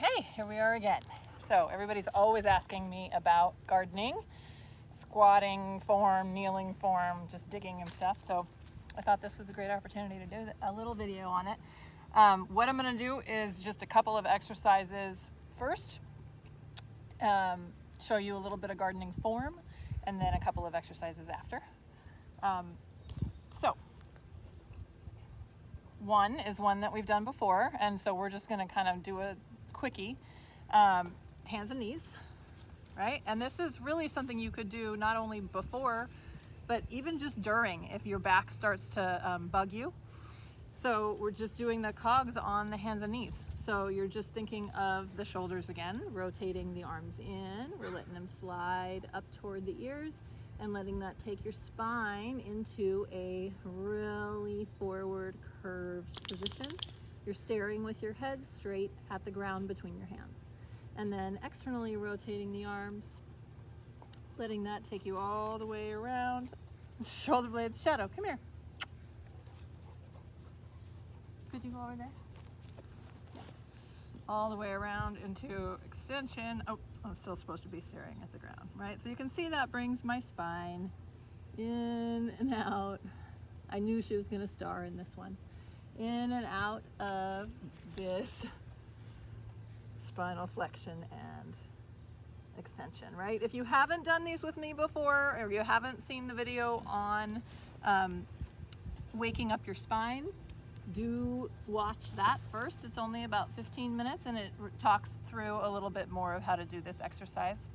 Okay, here we are again. So everybody's always asking me about gardening, squatting form, kneeling form, just digging and stuff. So I thought this was a great opportunity to do a little video on it. What I'm going to do is just a couple of exercises first, show you a little bit of gardening form, and then a couple of exercises after. So one is one that we've done before, and so we're just going to kind of do a quickie. Hands and knees, right? And this is really something you could do not only before, but even just during, if your back starts to bug you. So we're just doing the cogs on the hands and knees. So you're just thinking of the shoulders again, rotating the arms in, we're letting them slide up toward the ears and letting that take your spine into a really forward curved position. You're staring with your head straight at the ground between your hands. And then externally rotating the arms, letting that take you all the way around. Shoulder blades, Shadow, come here. Could you go over there? Yeah. All the way around into extension. Oh, I'm still supposed to be staring at the ground, right? So you can see that brings my spine in and out. I knew she was going to star in this one. In and out of this spinal flexion and extension, right? If you haven't done these with me before, or you haven't seen the video on waking up your spine, do watch that first. It's only about 15 minutes and it talks through a little bit more of how to do this exercise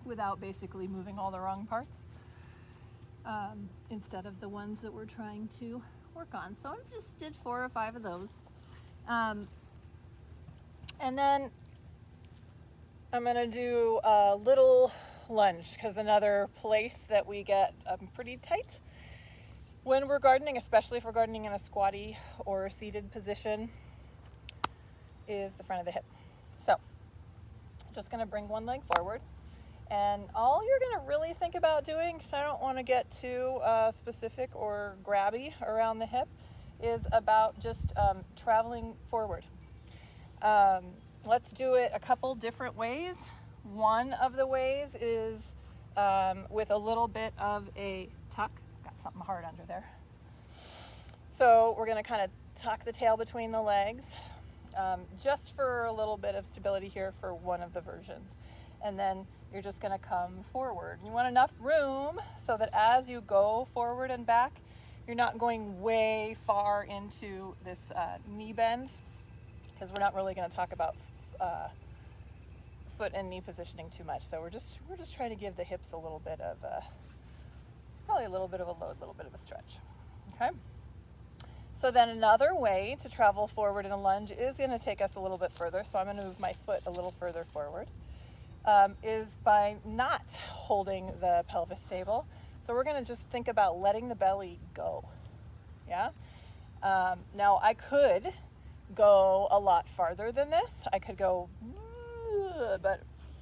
without basically moving all the wrong parts instead of the ones that we're trying to work on. So I just did 4 or 5 of those. And then I'm going to do a little lunge, because another place that we get pretty tight when we're gardening, especially if we're gardening in a squatty or seated position, is the front of the hip. So I'm just going to bring one leg forward, and all you're going to really think about doing, because I don't want to get too specific or grabby around the hip, is about just traveling forward. Let's do it a couple different ways. One of the ways is with a little bit of a tuck. Got something hard under there. So we're going to kind of tuck the tail between the legs, just for a little bit of stability here for one of the versions. And then you're just going to come forward. You want enough room so that as you go forward and back, you're not going way far into this knee bend, because we're not really going to talk about foot and knee positioning too much. So we're just trying to give the hips a little bit of probably a little bit of a load, a little bit of a stretch. Okay. So then another way to travel forward in a lunge is going to take us a little bit further. So I'm going to move my foot a little further forward. Is by not holding the pelvis stable. So we're going to just think about letting the belly go. Yeah. Now I could go a lot farther than this. I could go, but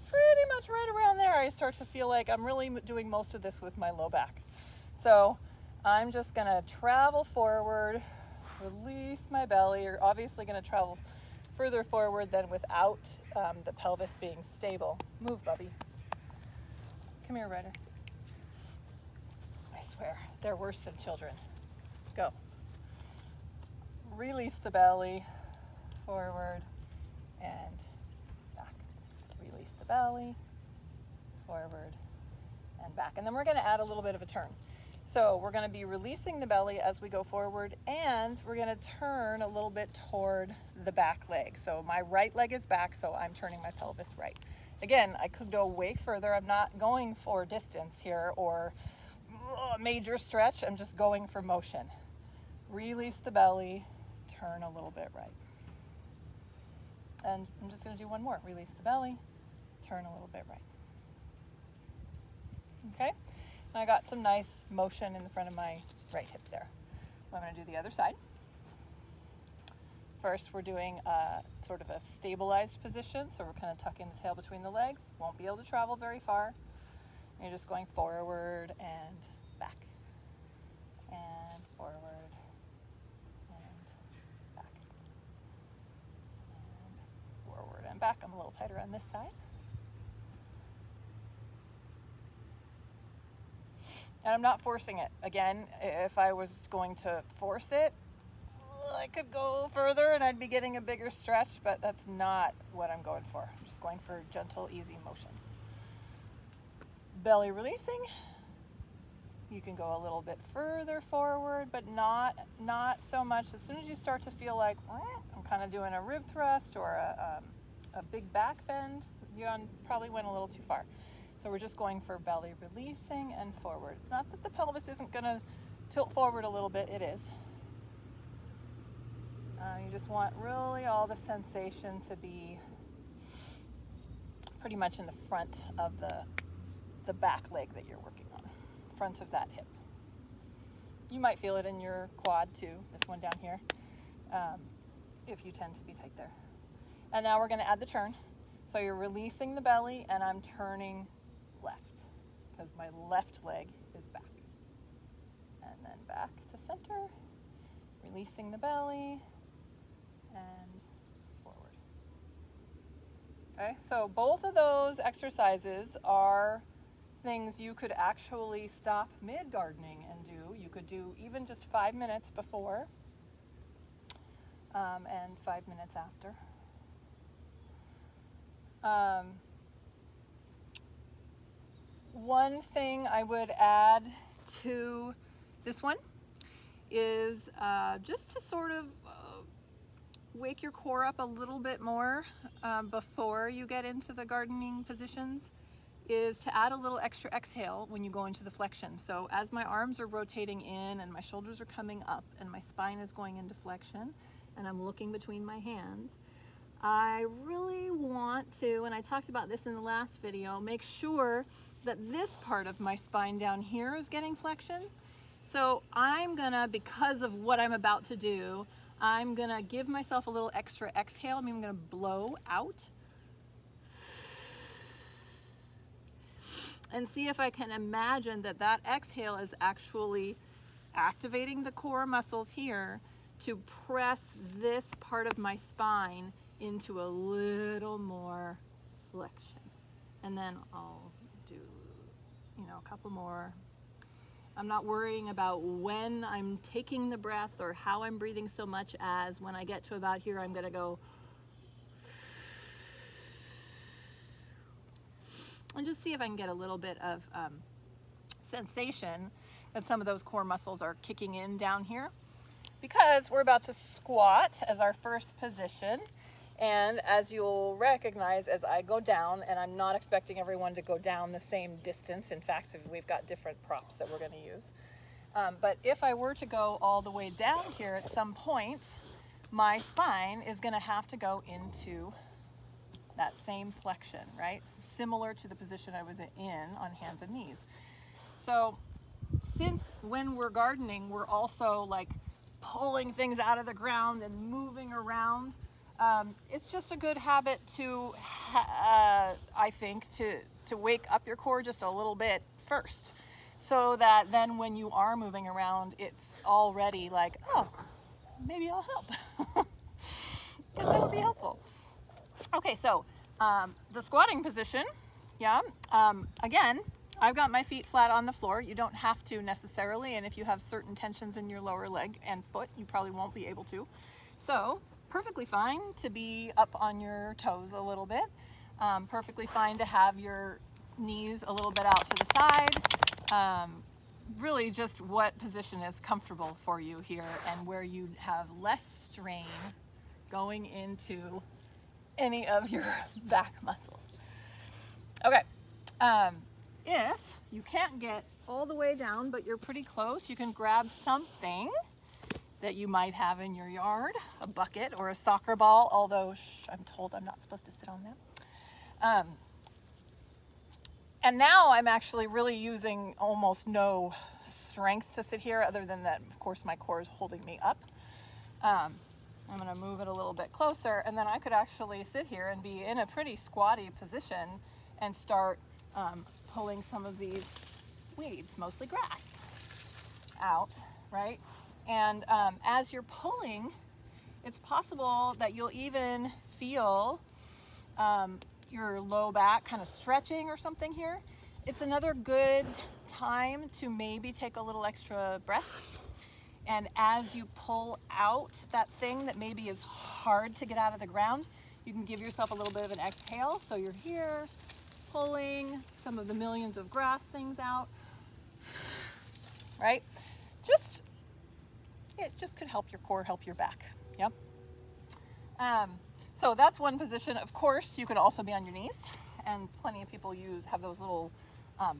pretty much right around there I start to feel like I'm really doing most of this with my low back. So I'm just going to travel forward, release my belly. You're obviously going to travel further forward than without the pelvis being stable. Move, Bubby. Come here, Ryder. I swear, they're worse than children. Go. Release the belly, forward and back. Release the belly, forward and back. And then we're going to add a little bit of a turn. So we're going to be releasing the belly as we go forward, and we're going to turn a little bit toward the back leg. So my right leg is back, so I'm turning my pelvis right. Again, I could go way further. I'm not going for distance here or major stretch. I'm just going for motion. Release the belly, turn a little bit right. And I'm just going to do one more. Release the belly, turn a little bit right. Okay? And I got some nice motion in the front of my right hip there. So I'm going to do the other side. First, we're doing sort of a stabilized position. So we're kind of tucking the tail between the legs. Won't be able to travel very far. You're just going forward and back. And forward. back. I'm a little tighter on this side. And I'm not forcing it. Again, if I was going to force it, I could go further and I'd be getting a bigger stretch, but that's not what I'm going for. I'm just going for gentle, easy motion. Belly releasing. You can go a little bit further forward, but not so much. As soon as you start to feel like I'm kind of doing a rib thrust or a big back bend, you probably went a little too far. So we're just going for belly releasing and forward. It's not that the pelvis isn't going to tilt forward a little bit, it is. You just want really all the sensation to be pretty much in the front of the back leg that you're working on, front of that hip. You might feel it in your quad too, this one down here, if you tend to be tight there. And now we're going to add the turn. So you're releasing the belly and I'm turning left because my left leg is back. And then back to center, releasing the belly and forward. Okay, so both of those exercises are things you could actually stop mid-gardening and do. You could do even just 5 minutes before and 5 minutes after. One thing I would add to this one is just to sort of wake your core up a little bit more before you get into the gardening positions, is to add a little extra exhale when you go into the flexion. So as my arms are rotating in and my shoulders are coming up and my spine is going into flexion and I'm looking between my hands, I really want to, and I talked about this in the last video, make sure that this part of my spine down here is getting flexion. So I'm gonna, because of what I'm about to do, I'm gonna give myself a little extra exhale. I'm gonna blow out and see if I can imagine that that exhale is actually activating the core muscles here to press this part of my spine into a little more flexion. And then I'll do, a couple more. I'm not worrying about when I'm taking the breath or how I'm breathing so much as when I get to about here, I'm gonna go and just see if I can get a little bit of sensation that some of those core muscles are kicking in down here, because we're about to squat as our first position. And as you'll recognize as I go down, and I'm not expecting everyone to go down the same distance. In fact, we've got different props that we're going to use. But if I were to go all the way down here at some point, my spine is going to have to go into that same flexion, right? Similar to the position I was in on hands and knees. So since when we're gardening, we're also like pulling things out of the ground and moving around, it's just a good habit to, I think, to wake up your core just a little bit first, so that then when you are moving around, it's already like, oh, maybe I'll help. Because that would be helpful. Okay, so the squatting position, again, I've got my feet flat on the floor. You don't have to necessarily, and if you have certain tensions in your lower leg and foot, you probably won't be able to. So perfectly fine to be up on your toes a little bit. Perfectly fine to have your knees a little bit out to the side. Really just what position is comfortable for you here and where you have less strain going into any of your back muscles. Okay, if you can't get all the way down, but you're pretty close, you can grab something that you might have in your yard, a bucket or a soccer ball, although I'm told I'm not supposed to sit on that. And now I'm actually really using almost no strength to sit here, other than that, of course, my core is holding me up. I'm gonna move it a little bit closer, and then I could actually sit here and be in a pretty squatty position and start pulling some of these weeds, mostly grass, out, right? And as you're pulling, it's possible that you'll even feel your low back kind of stretching or something here, it's another good time to maybe take a little extra breath. And as you pull out that thing that maybe is hard to get out of the ground, you can give yourself a little bit of an exhale. So you're here pulling some of the millions of grass things out, right? It just could help your core, help your back. Yep. So that's one position. Of course, you could also be on your knees, and plenty of people have those little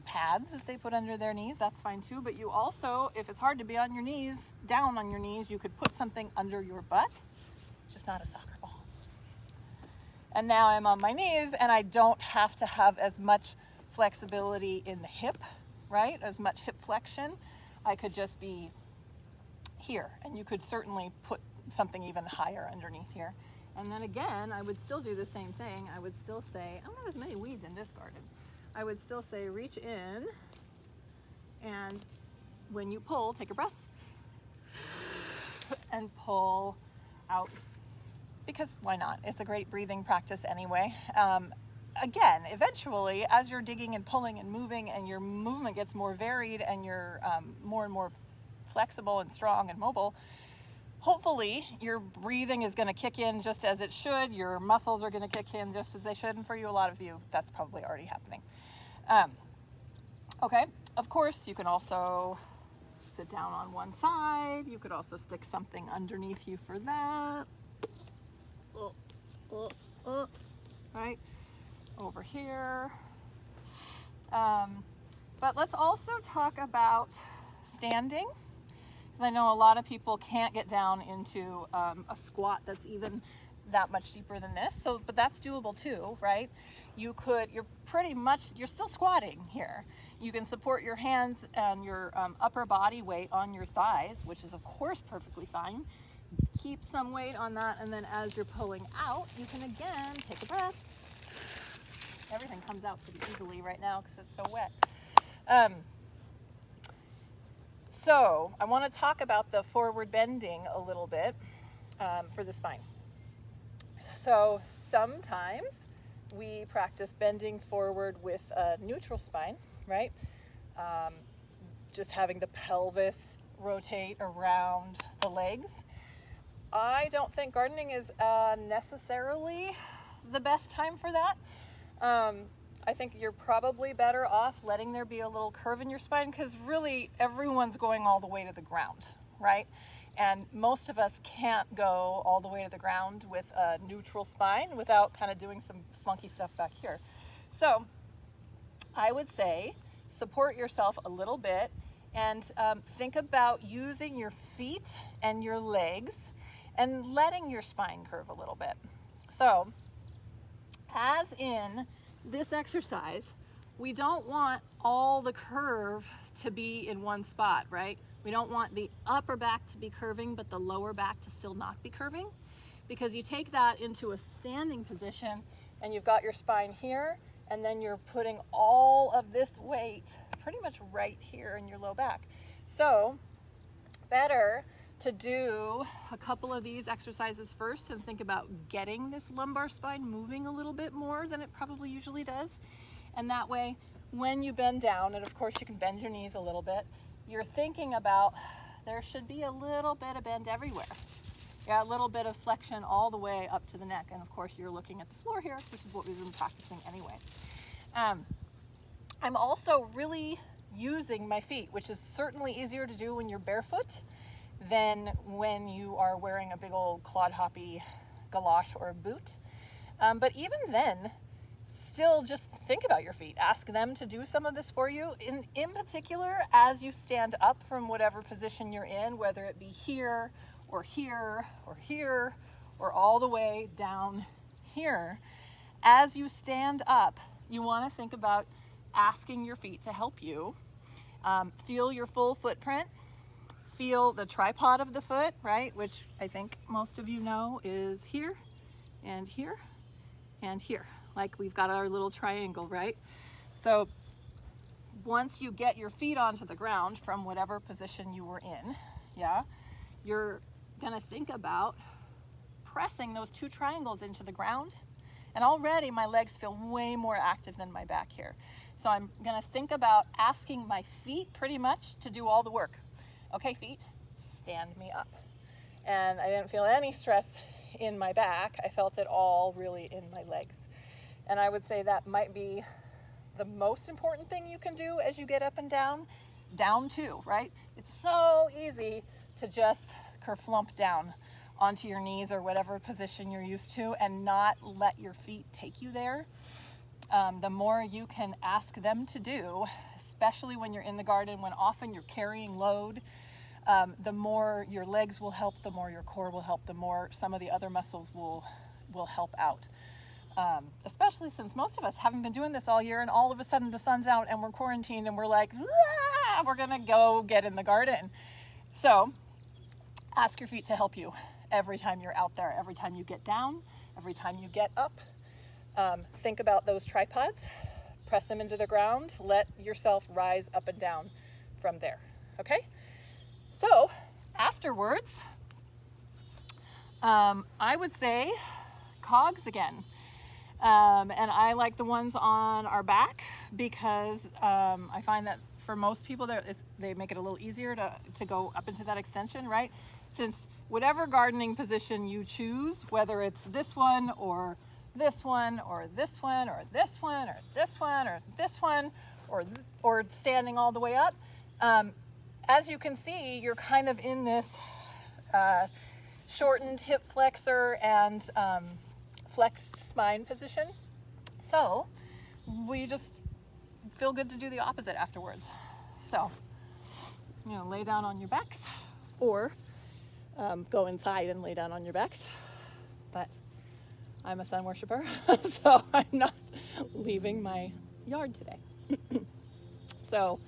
pads that they put under their knees. That's fine too. But you also, if it's hard to be on your knees, down on your knees, you could put something under your butt. It's just not a soccer ball. And now I'm on my knees, and I don't have to have as much flexibility in the hip, right? As much hip flexion. I could just be here, and you could certainly put something even higher underneath here. And then again, I would still do the same thing. I would still say, I don't have as many weeds in this garden. I would still say, reach in, and when you pull, take a breath, and pull out, because why not? It's a great breathing practice anyway. Again, eventually, as you're digging and pulling and moving, and your movement gets more varied, and you're more and more flexible and strong and mobile, hopefully your breathing is going to kick in just as it should. Your muscles are going to kick in just as they should. And for you, a lot of you, that's probably already happening. Okay, of course, you can also sit down on one side. You could also stick something underneath you for that. Right, over here. But let's also talk about standing. I know a lot of people can't get down into a squat that's even that much deeper than this. But that's doable too, right? You're still squatting here. You can support your hands and your upper body weight on your thighs, which is of course perfectly fine. Keep some weight on that, and then as you're pulling out, you can again take a breath. Everything comes out pretty easily right now because it's so wet. So I want to talk about the forward bending a little bit for the spine. So sometimes we practice bending forward with a neutral spine, right? Just having the pelvis rotate around the legs. I don't think gardening is necessarily the best time for that. I think you're probably better off letting there be a little curve in your spine, because really everyone's going all the way to the ground, right? And most of us can't go all the way to the ground with a neutral spine without kind of doing some funky stuff back here. So I would say support yourself a little bit, and think about using your feet and your legs and letting your spine curve a little bit. So as in this exercise, we don't want all the curve to be in one spot, right? We don't want the upper back to be curving, but the lower back to still not be curving, because you take that into a standing position and you've got your spine here, and then you're putting all of this weight pretty much right here in your low back. So better to do a couple of these exercises first and think about getting this lumbar spine moving a little bit more than it probably usually does. And that way, when you bend down, and of course you can bend your knees a little bit, you're thinking about there should be a little bit of bend everywhere. Yeah, a little bit of flexion all the way up to the neck. And of course you're looking at the floor here, which is what we've been practicing anyway. I'm also really using my feet, which is certainly easier to do when you're barefoot than when you are wearing a big old clod hoppy galosh or a boot. But even then, still just think about your feet. Ask them to do some of this for you. In particular, as you stand up from whatever position you're in, whether it be here or here or here or all the way down here, as you stand up, you want to think about asking your feet to help you. Feel your full footprint. Feel the tripod of the foot, right? Which I think most of you know is here and here and here. Like we've got our little triangle, right? So once you get your feet onto the ground from whatever position you were in, yeah, you're gonna think about pressing those two triangles into the ground And already my legs feel way more active than my back here. So I'm gonna think about asking my feet pretty much to do all the work. Okay, feet, stand me up. And I didn't feel any stress in my back. I felt it all really in my legs. And I would say that might be the most important thing you can do as you get up and down. Down too, right? It's so easy to just kerflump down onto your knees or whatever position you're used to and not let your feet take you there. The more you can ask them to do, especially when you're in the garden, when often you're carrying load, the more your legs will help, the more your core will help, the more some of the other muscles will help out. Especially since most of us haven't been doing this all year, and all of a sudden the sun's out and we're quarantined and we're like, ah, we're gonna go get in the garden. So ask your feet to help you every time you're out there, every time you get down, every time you get up. Think about those tripods, press them into the ground, let yourself rise up and down from there, okay? So afterwards, I would say cogs again. And I like the ones on our back because I find that for most people they make it a little easier to go up into that extension, right? Since whatever gardening position you choose, whether it's this one or this one or this one or this one or this one or this one or standing all the way up, as you can see, you're kind of in this shortened hip flexor and flexed spine position. So we just feel good to do the opposite afterwards. So, you know, lay down on your backs or go inside and lay down on your backs. But I'm a sun worshiper, so I'm not leaving my yard today. So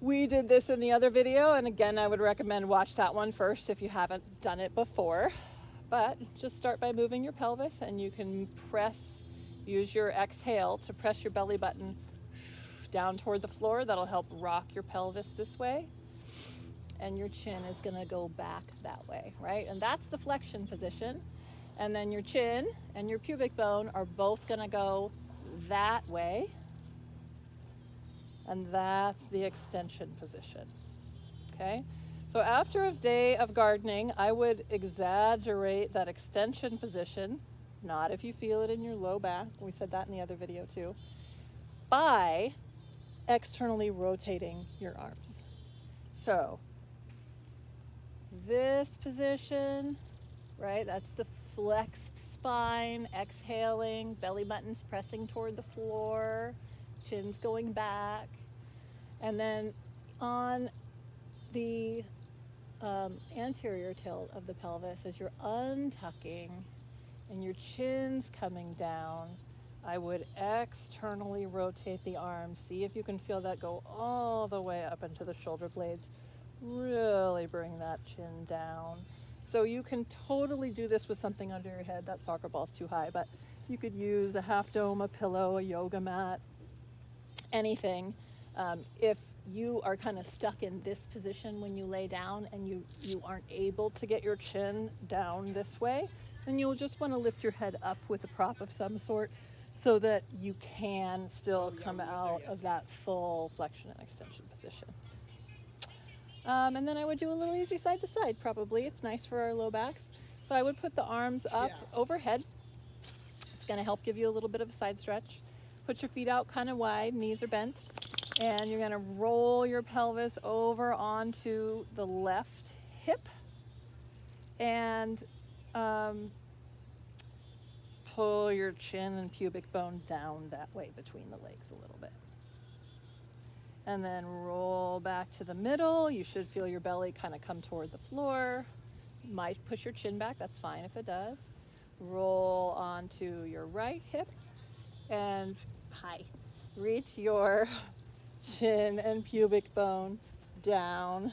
we did this in the other video, and again, I would recommend watch that one first if you haven't done it before. But just start by moving your pelvis, and you can use your exhale to press your belly button down toward the floor. That'll help rock your pelvis this way. And your chin is gonna go back that way, right? And that's the flexion position. And then your chin and your pubic bone are both gonna go that way. And that's the extension position, okay? So after a day of gardening, I would exaggerate that extension position, not if you feel it in your low back, we said that in the other video too, by externally rotating your arms. So this position, right, that's the flexed spine, exhaling, belly buttons pressing toward the floor, chin's going back. And then on the anterior tilt of the pelvis, as you're untucking and your chin's coming down, I would externally rotate the arms. See if you can feel that go all the way up into the shoulder blades. Really bring that chin down. So you can totally do this with something under your head. That soccer ball's too high, but you could use a half dome, a pillow, a yoga mat, anything. If you are kind of stuck in this position when you lay down and you aren't able to get your chin down this way, then you'll just want to lift your head up with a prop of some sort so that you can still come out of that full flexion and extension position. And then I would do a little easy side to side probably. It's nice for our low backs. So I would put the arms up overhead. It's going to help give you a little bit of a side stretch. Put your feet out kind of wide, knees are bent. And you're going to roll your pelvis over onto the left hip and pull your chin and pubic bone down that way between the legs a little bit. And then roll back to the middle. You should feel your belly kind of come toward the floor. You might push your chin back, that's fine if it does. Roll onto your right hip and reach your chin and pubic bone down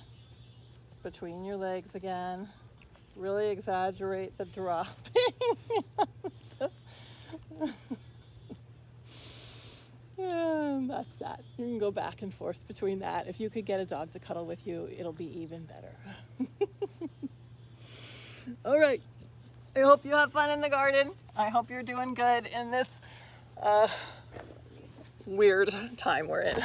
between your legs again. Really exaggerate the dropping. And that's that. You can go back and forth between that. If you could get a dog to cuddle with you, it'll be even better. All right. I hope you have fun in the garden. I hope you're doing good in this weird time we're in.